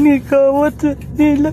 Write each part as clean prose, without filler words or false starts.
Gikawat nila.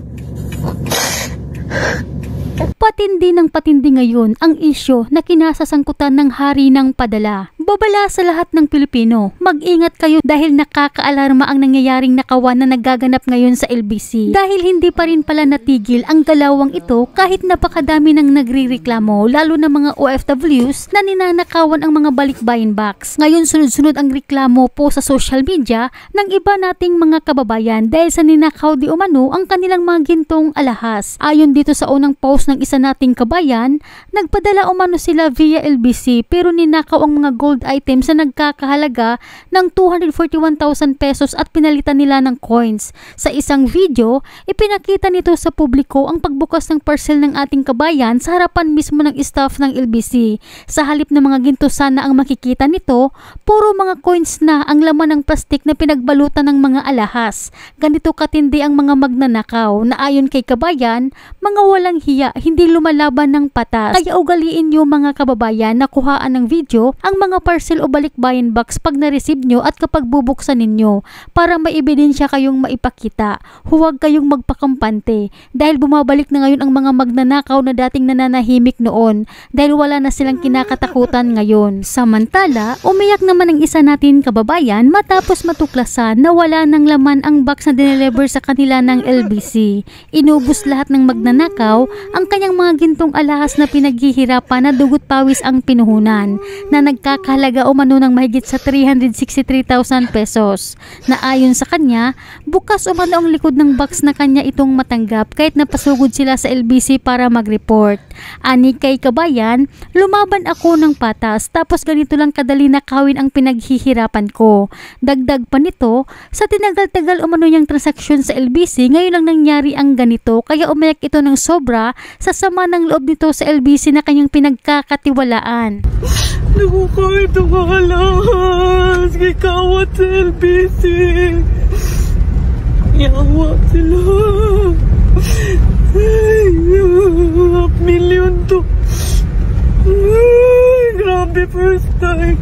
Patindi ng patindi ngayon ang isyo na kinasasangkutan ng hari ng padala. Babala sa lahat ng Pilipino, mag-ingat kayo dahil nakakaalarma ang nangyayaring nakawan na nagaganap ngayon sa LBC. Dahil hindi pa rin pala natigil ang galawang ito kahit napakadami ng nagrireklamo, lalo na mga OFWs na ninanakawan ang mga balikbayan box. Ngayon sunod-sunod ang reklamo po sa social media ng iba nating mga kababayan dahil sa ninakaw di umano ang kanilang mga gintong alahas. Ayon dito sa unang post ng isa nating kabayan, nagpadala umano sila via LBC pero ninakaw ang mga gold items na nagkakahalaga ng 241,000 pesos at pinalitan nila ng coins. Sa isang video, ipinakita nito sa publiko ang pagbukas ng parcel ng ating kabayan sa harapan mismo ng staff ng LBC. Sa halip na mga ginto sana ang makikita nito, puro mga coins na ang laman ng plastik na pinagbalutan ng mga alahas. Ganito katindi ang mga magnanakaw na ayon kay kabayan, mga walang hiya, hindi lumalaban ng patas. Kaya ugaliin niyo mga kababayan na kuhaan ng video ang mga parcel o balikbayan box pag na-receive nyo at kapag bubuksan ninyo para may ebidensya kayong maipakita. Huwag kayong magpakampante dahil bumabalik na ngayon ang mga magnanakaw na dating nananahimik noon dahil wala na silang kinakatakutan ngayon. Samantala, umiyak naman ang isa natin kababayan matapos matuklasan na wala ng laman ang box na dineliver sa kanila ng LBC. Inubos lahat ng magnanakaw ang kanyang mga gintong alahas na pinaghihirapan na dugot pawis ang pinuhunan na nagkakahalaga umano ng mahigit sa 363,000 pesos na ayon sa kanya, bukas umano ang likod ng box na kanya itong matanggap kahit napasugod sila sa LBC para mag-report. Ani kay kabayan, lumaban ako ng patas tapos ganito lang kadali nakawin ang pinaghihirapan ko. Dagdag pa nito, sa tinagal-tagal umano niyang transaksyon sa LBC, ngayon lang nangyari ang ganito kaya umayak ito ng sobra sa sama ng loob nito sa LBC na kanyang pinagkakatiwalaan. Nakukawit ang alahas. Gikawat sa LBC. Yawa sila. Ay, 500,000 to. Ay, grabe first time.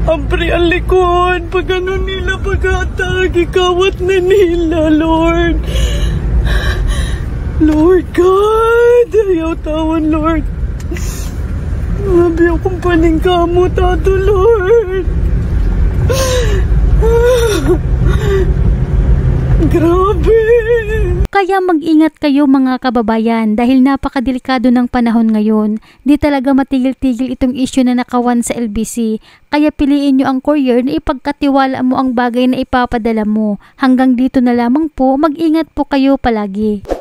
Ampre ang likod. Pag ano nila pag-atag, gikawat na nila, Lord. Lord God. Ayaw tawan, Lord. Grabe akong paningkamot, Tato Lord. Grabe. Kaya mag-ingat kayo mga kababayan dahil napakadelikado ng panahon ngayon. Di talaga matigil-tigil itong issue na nakawan sa LBC. Kaya piliin nyo ang courier na ipagkatiwala mo ang bagay na ipapadala mo. Hanggang dito na lamang po, mag-ingat po kayo palagi.